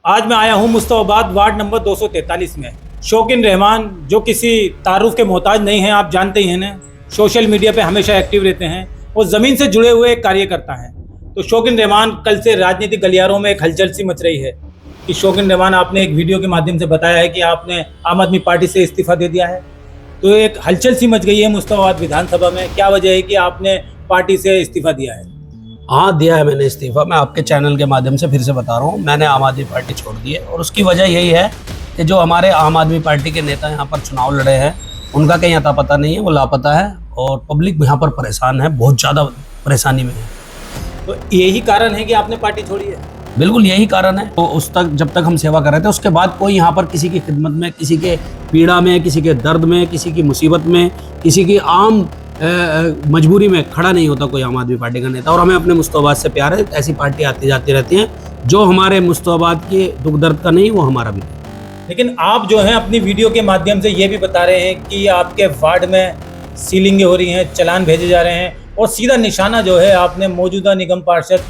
आज मैं आया हूँ मुस्तफाबाद वार्ड नंबर 243 में। शौकीन रहमान जो किसी तारुफ के मोहताज नहीं हैं, आप जानते ही हैं ना, सोशल मीडिया पे हमेशा एक्टिव रहते हैं और ज़मीन से जुड़े हुए एक कार्यकर्ता हैं। तो शौकीन रहमान कल से राजनीतिक गलियारों में एक हलचल सी मच रही है कि शौकीन रहमान आपने एक वीडियो के माध्यम से बताया है कि आपने आम आदमी पार्टी से इस्तीफ़ा दे दिया है। तो एक हलचल सी मच गई है मुस्तफाबाद विधानसभा में, क्या वजह है कि आपने पार्टी से इस्तीफ़ा दिया है? हाँ, दिया है मैंने इस्तीफ़ा। मैं आपके चैनल के माध्यम से फिर से बता रहा हूँ, मैंने आम आदमी पार्टी छोड़ दी है और उसकी वजह यही है कि जो हमारे आम आदमी पार्टी के नेता यहाँ पर चुनाव लड़े हैं उनका कहीं अता पता नहीं है, वो लापता है और पब्लिक यहाँ पर परेशान है, बहुत ज़्यादा परेशानी में है। तो यही कारण है कि आपने पार्टी छोड़ी है? बिल्कुल यही कारण है। तो उस तक जब तक हम सेवा कर रहे थे उसके बाद कोई यहाँ पर किसी की खिदमत में, किसी के पीड़ा में, किसी के दर्द में, किसी की मुसीबत में, किसी की आम मजबूरी में खड़ा नहीं होता कोई आम आदमी पार्टी का नेता। और हमें अपने मुस्तफाबाद से प्यार है। ऐसी पार्टी आती जाती रहती हैं, जो हमारे मुस्तफाबाद के दुख दर्द का नहीं वो हमारा भी। लेकिन आप जो हैं अपनी वीडियो के माध्यम से ये भी बता रहे हैं कि आपके वार्ड में सीलिंगें हो रही हैं, चलान भेजे जा रहे हैं और सीधा निशाना जो है आपने मौजूदा निगम पार्षद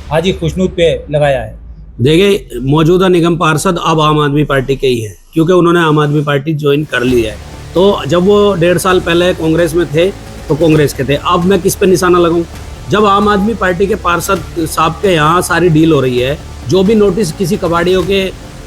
हाजी खुशनूद पे लगाया है। देखिए, मौजूदा निगम पार्षद अब आम आदमी पार्टी के ही हैं, क्योंकि उन्होंने आम आदमी पार्टी ज्वाइन कर ली है। तो जब वो 1.5 साल पहले कांग्रेस में थे तो कांग्रेस के थे। अब मैं किस पे निशाना लगाऊं? जब आम आदमी पार्टी के पार्षद साहब के यहाँ सारी डील हो रही है, जो भी नोटिस किसी कबाड़ियों के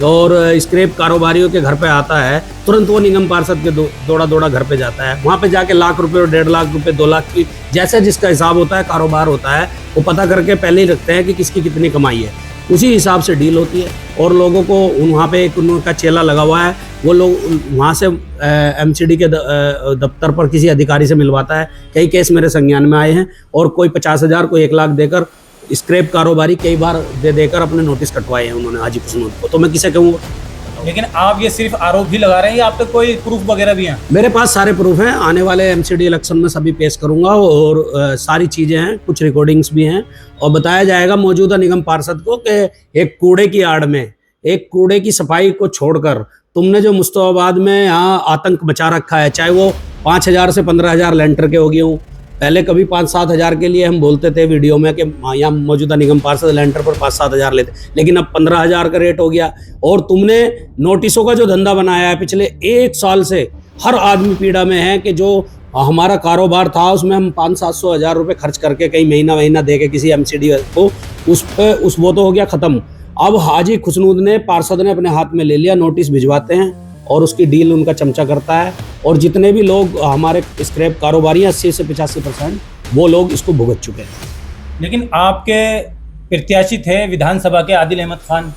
और स्क्रैप कारोबारियों के घर पे आता है, तुरंत वो निगम पार्षद के दौड़ा दौड़ा घर पे जाता है। वहाँ पे जाके लाख रुपए और 1.5 लाख रुपए, 2 लाख की जैसे जिसका हिसाब होता है, कारोबार होता है, वो पता करके पहले ही रखते हैं कि किसकी कितनी कमाई है। उसी हिसाब से डील होती है और लोगों को वहाँ पे एक उनका चेला लगा हुआ है, वो लोग वहाँ से एमसीडी के दफ्तर पर किसी अधिकारी से मिलवाता है। कई केस मेरे संज्ञान में आए हैं और कोई 50,000 कोई 1 लाख देकर स्क्रैप कारोबारी कई बार देकर अपने नोटिस कटवाए हैं उन्होंने हाजी खुशनूद को। तो मैं किसे कहूँगा? लेकिन आप ये सिर्फ आरोप भी लगा रहे हैं या आप तक कोई प्रूफ वगैरह भी हैं? मेरे पास सारे प्रूफ हैं, आने वाले एमसीडी इलेक्शन में सभी पेश करूंगा और सारी चीज़ें हैं, कुछ रिकॉर्डिंग्स भी हैं और बताया जाएगा मौजूदा निगम पार्षद को कि एक कूड़े की आड़ में, एक कूड़े की सफाई को छोड़कर तुमने जो मुस्तफाबाद में यहाँ आतंक मचा रखा है, चाहे वो 5,000 से 15,000 लेंटर के हो गए हों। पहले कभी 5-7 हज़ार के लिए हम बोलते थे वीडियो में कि यहाँ मौजूदा निगम पार्षद लेंटर पर 5-7 हज़ार लेते, लेकिन अब 15,000 का रेट हो गया। और तुमने नोटिसों का जो धंधा बनाया है पिछले 1 साल से, हर आदमी पीड़ा में है कि जो हमारा कारोबार था उसमें हम 500-700 हज़ार रुपये खर्च करके कहीं महीना दे के किसी एमसीडी को वो तो हो गया ख़त्म। अब हाजी खुशनूद ने, पार्षद ने अपने हाथ में ले लिया, नोटिस भिजवाते हैं और उसकी डील उनका चमचा करता है। और जितने भी लोग हमारे स्क्रैप कारोबारी 80 से 85% वो लोग इसको भुगत चुके हैं। लेकिन आपके प्रत्याशी थे विधानसभा के आदिल अहमद खान,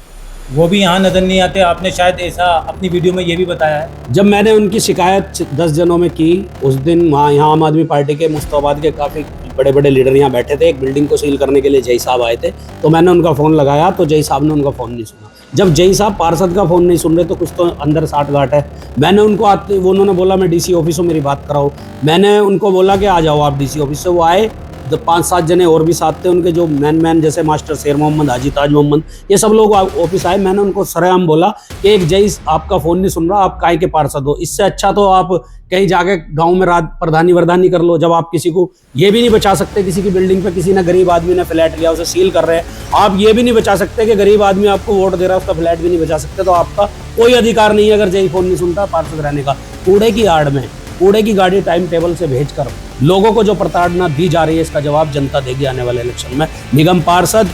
वो भी यहाँ नज़र नहीं आते। आपने शायद ऐसा अपनी वीडियो में ये भी बताया है। जब मैंने उनकी शिकायत 10 जनों में की, उस दिन वहाँ यहाँ आम आदमी पार्टी के मुस्तफाबाद के काफ़ी बड़े बड़े लीडर यहाँ बैठे थे। एक बिल्डिंग को सील करने के लिए जय साहब आए थे, तो मैंने उनका फ़ोन लगाया तो जय साहब ने उनका फ़ोन नहीं सुना। जब जय साहब पार्षद का फ़ोन नहीं सुन रहे तो कुछ तो अंदर साठ गांठ है। मैंने उनको उन्होंने बोला मैं डीसी ऑफिस से मेरी बात कराओ। मैंने उनको बोला कि आ जाओ आप डीसी ऑफिस से। वो आए, 5-7 जने और भी साथ थे उनके, जो मैन जैसे मास्टर शेर मोहम्मद, हाजी ताज मोहम्मद, ये सब लोग ऑफिस आए। मैंने उनको सरेआम बोला कि एक जय आपका फ़ोन नहीं सुन रहा, आप काहे के पार्षद हो? इससे अच्छा तो आप कहीं जाके गांव में रात प्रधानी कर लो। जब आप किसी को ये भी नहीं बचा सकते, किसी की बिल्डिंग पे किसी ने, गरीब आदमी ने फ्लैट लिया, उसे सील कर रहे हैं, आप ये भी नहीं बचा सकते कि गरीब आदमी आपको वोट दे रहा है, उसका फ्लैट भी नहीं बचा सकते, तो आपका कोई अधिकार नहीं है अगर जय फ़ोन नहीं सुनता पार्षद रहने का। कूड़े की आड़ में कूड़े की गाड़ी टाइम टेबल से भेजकर लोगों को जो प्रताड़ना दी जा रही है, इसका जवाब जनता देगी आने वाले इलेक्शन में। निगम पार्षद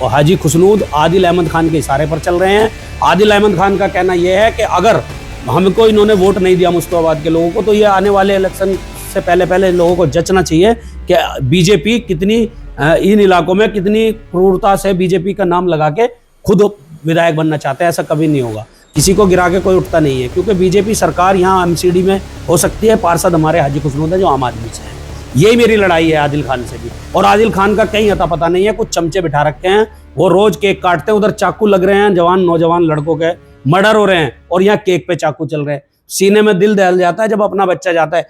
हाजी खुशनूद आदिल अहमद खान के इशारे पर चल रहे हैं। आदिल अहमद खान का कहना यह है कि अगर हमको इन्होंने वोट नहीं दिया मुस्तफाबाद के लोगों को, तो ये आने वाले इलेक्शन से पहले लोगों को जचना चाहिए कि बीजेपी कितनी इन इलाकों में कितनी क्रूरता से बीजेपी का नाम लगा के खुद विधायक बनना चाहते हैं। ऐसा कभी नहीं होगा, किसी को गिरा के कोई उठता नहीं है, क्योंकि बीजेपी सरकार यहाँ एमसीडी में हो सकती है, पार्षद हमारे हाजी खुशनूद है जो आम आदमी से है। यही मेरी लड़ाई है आदिल खान से भी। और आदिल खान का कहीं अता पता नहीं है, कुछ चमचे बिठा रखे हैं, वो रोज केक काटते हैं, उधर चाकू लग रहे हैं, नौजवान लड़कों के मर्डर हो रहे हैं और यहाँ केक पे चाकू चल रहे हैं। सीने में दिल दहल जाता है जब अपना बच्चा जाता है,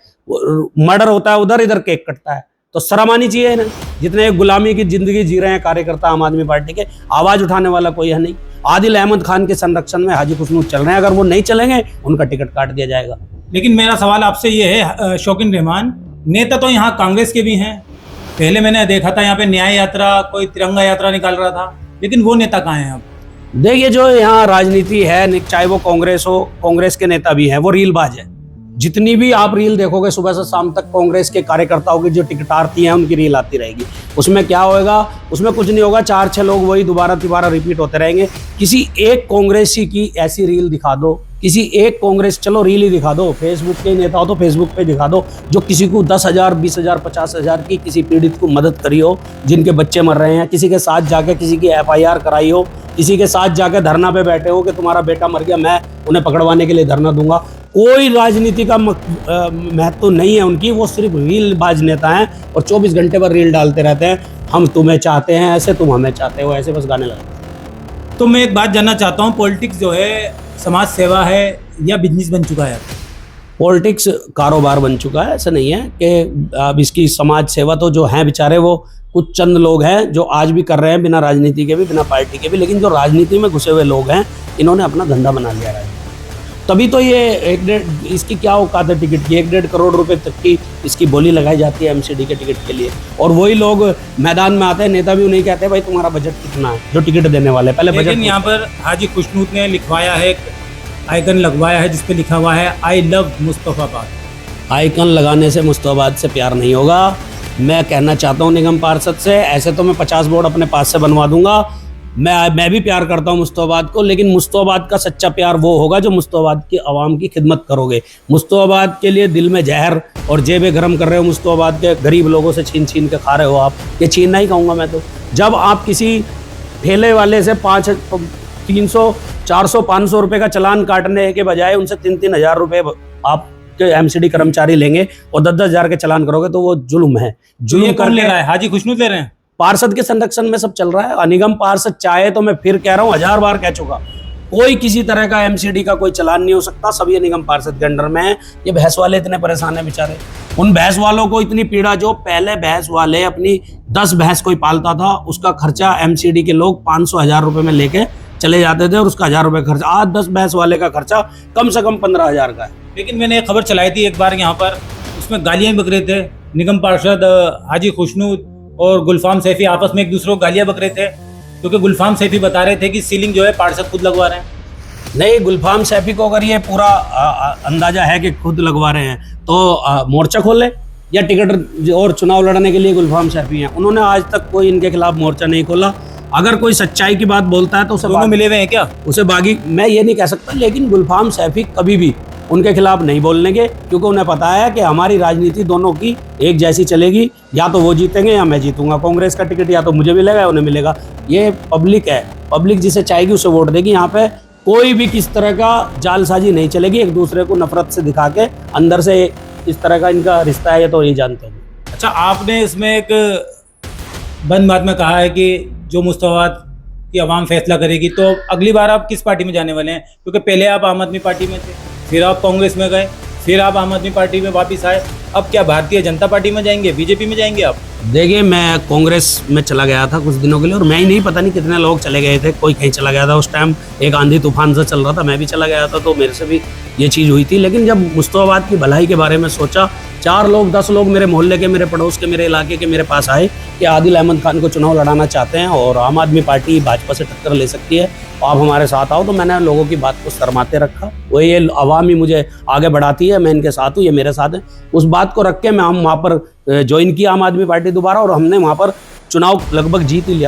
मर्डर होता है, उधर इधर केक कटता है। तो शर्म आनी चाहिए ना, जितने गुलामी की जिंदगी जी रहे हैं कार्यकर्ता आम आदमी पार्टी के, आवाज उठाने वाला कोई है नहीं। आदिल अहमद खान के संरक्षण में हाजी खुशनूद चल रहे हैं, अगर वो नहीं चलेंगे उनका टिकट काट दिया जाएगा। लेकिन मेरा सवाल आपसे ये है, शौकीन रहमान नेता तो यहाँ कांग्रेस के भी हैं, पहले मैंने देखा था यहाँ पे न्याय यात्रा, कोई तिरंगा यात्रा निकाल रहा था, लेकिन वो नेता कहाँ हैं अब? देखिए, जो यहाँ राजनीति है, चाहे वो कांग्रेस हो, कांग्रेस के नेता भी हैं, वो रीलबाज है। जितनी भी आप रील देखोगे सुबह से शाम तक, कांग्रेस के कार्यकर्ताओं की जो टिकट आरती हैं उनकी रील आती रहेगी। उसमें क्या होगा? उसमें कुछ नहीं होगा, 4-6 लोग वही दोबारा तिबारा रिपीट होते रहेंगे। किसी एक कांग्रेसी की ऐसी रील दिखा दो, किसी एक कांग्रेस, चलो रील ही दिखा दो, फेसबुक के नेता हो तो फेसबुक पे दिखा दो, जो किसी को 10,000, 20,000, 50,000 की किसी पीड़ित को मदद करी हो, जिनके बच्चे मर रहे हैं, किसी के साथ जाके किसी की FIR कराई हो, किसी के साथ जाके धरना पे बैठे हो कि तुम्हारा बेटा मर गया, मैं उन्हें पकड़वाने के लिए धरना दूंगा। कोई राजनीति का महत्व नहीं है उनकी, वो सिर्फ रीलबाज नेता हैं और 24 घंटे पर रील डालते रहते हैं। हम तुम्हें चाहते हैं ऐसे, तुम हमें चाहते हो ऐसे, बस गाने लगाते हैं। तो मैं एक बात जानना चाहता हूँ, पॉलिटिक्स जो है समाज सेवा है या बिजनेस बन चुका है? पॉलिटिक्स कारोबार बन चुका है। ऐसा नहीं है कि अब इसकी समाज सेवा तो जो हैं बेचारे, वो कुछ चंद लोग हैं जो आज भी कर रहे हैं, बिना राजनीति के भी, बिना पार्टी के भी। लेकिन जो राजनीति में घुसे हुए लोग हैं, इन्होंने अपना धंधा बना लिया है। तभी तो ये 1-1.5 इसकी क्या औकात है टिकट की, 1-1.5 करोड़ रुपए तक की इसकी बोली लगाई जाती है MCD के टिकट के लिए। और वही लोग मैदान में आते हैं, नेता भी उन्हें कहते हैं भाई तुम्हारा बजट कितना है, जो टिकट देने वाले पहले बजट। लेकिन यहाँ पर हाजी खुशनूद ने लिखवाया है, एक आइकन लगवाया है जिसपे लिखा हुआ है आई लव मुस्तफाबाद। आइकन लगाने से मुस्तफाबाद से प्यार नहीं होगा। मैं कहना चाहता हूँ निगम पार्षद से, ऐसे तो मैं 50 बोर्ड अपने पास से बनवा दूंगा। मैं भी प्यार करता हूँ मुस्तफाबाद को, लेकिन मुस्तफाबाद का सच्चा प्यार वो होगा जो मुस्तफाबाद की आवाम की खिदमत करोगे। मुस्तफाबाद के लिए दिल में जहर और जेबें गर्म कर रहे हो, मुस्तफाबाद के गरीब लोगों से छीन छीन के खा रहे हो आप। ये छीनना ही कहूँगा मैं तो। जब आप किसी ठेले वाले से 300, 400, 500 रुपये का चालान काटने के बजाय उनसे 3-3 हज़ार रुपये आप के MCD कर्मचारी लेंगे और 10-10 हज़ार के चालान करोगे, तो वो जुल्म है। जुल्म कर ले रहा है, हाजी खुशनूद ले रहे हैं। पार्षद के संरक्षण में सब चल रहा है। निगम पार्षद चाहे तो, मैं फिर कह रहा हूँ, 1000 बार कह चुका, कोई किसी तरह का MCD का कोई चालान नहीं हो सकता। सब ये निगम पार्षद के अंडर में है। ये भैंस वाले इतने परेशान है बेचारे। उन भैंस वालों को इतनी पीड़ा, जो पहले भैंस वाले अपनी 10 भैंस कोई पालता था, उसका खर्चा MCD के लोग 500-1000 रुपये में लेके चले जाते थे और उसका 1000 रुपये खर्चा। आज 10 भैंस वाले का खर्चा कम से कम 15,000 का है। लेकिन मैंने एक खबर चलाई थी एक बार यहाँ पर, उसमें गालियाँ बक रहे थे निगम पार्षद हाजी खुशनूद और गुलफाम सैफी आपस में एक दूसरे को गालियाँ बक रहे थे, क्योंकि गुलफाम सैफी बता रहे थे कि सीलिंग जो है पार्षद खुद लगवा रहे हैं। नहीं, गुलफाम सैफी को अगर ये पूरा अंदाजा है कि खुद लगवा रहे हैं तो मोर्चा खोले, या टिकट और चुनाव लड़ने के लिए गुलफाम सैफी हैं। उन्होंने आज तक कोई इनके खिलाफ मोर्चा नहीं खोला। अगर कोई सच्चाई की बात बोलता है तो उसे दोनों मिले हुए हैं क्या? उसे बागी मैं ये नहीं कह सकता, लेकिन गुलफाम सैफी कभी भी उनके खिलाफ नहीं बोलने, क्योंकि उन्हें पता है कि हमारी राजनीति दोनों की एक जैसी चलेगी। या तो वो जीतेंगे या मैं जीतूंगा। कांग्रेस का टिकट या तो मुझे मिलेगा या उन्हें मिलेगा। ये पब्लिक है, पब्लिक जिसे चाहेगी उसे वोट देगी। यहाँ पे कोई भी किस तरह का जालसाजी नहीं चलेगी। एक दूसरे को नफरत से दिखा के अंदर से इस तरह का इनका रिश्ता है, ये तो ये जानते हैं। अच्छा, आपने इसमें एक बंद बात में कहा है कि जो मुस्तफाबाद की आवाम फैसला करेगी, तो अगली बार आप किस पार्टी में जाने वाले हैं? क्योंकि पहले आप आम आदमी पार्टी में थे, फिर आप कांग्रेस में गए, फिर आप आम आदमी पार्टी में वापस आए। अब क्या भारतीय जनता पार्टी में जाएंगे, BJP में जाएंगे आप? देखिए, मैं कांग्रेस में चला गया था कुछ दिनों के लिए, और मैं ही नहीं, पता नहीं कितने लोग चले गए थे। कोई कहीं चला गया था, उस टाइम एक आंधी तूफान से चल रहा था, मैं भी चला गया था, तो मेरे से भी ये चीज़ हुई थी। लेकिन जब मुस्तफाबाद की भलाई के बारे में सोचा, 4 लोग 10 लोग मेरे मोहल्ले के, मेरे पड़ोस के, मेरे इलाके के मेरे पास आए कि आदिल अहमद खान को चुनाव लड़ाना चाहते हैं और आम आदमी पार्टी भाजपा से टक्कर ले सकती है, आप हमारे साथ आओ। तो मैंने लोगों की बात को शर्माते रखा। वो ये आवाम ही मुझे आगे बढ़ाती है, मैं इनके साथ हूँ, ये मेरे साथ है। उस बात को रख के मैं हम वहाँ पर ज्वाइन किया आम आदमी पार्टी दोबारा, और हमने वहाँ पर चुनाव लगभग जीत ही लिया।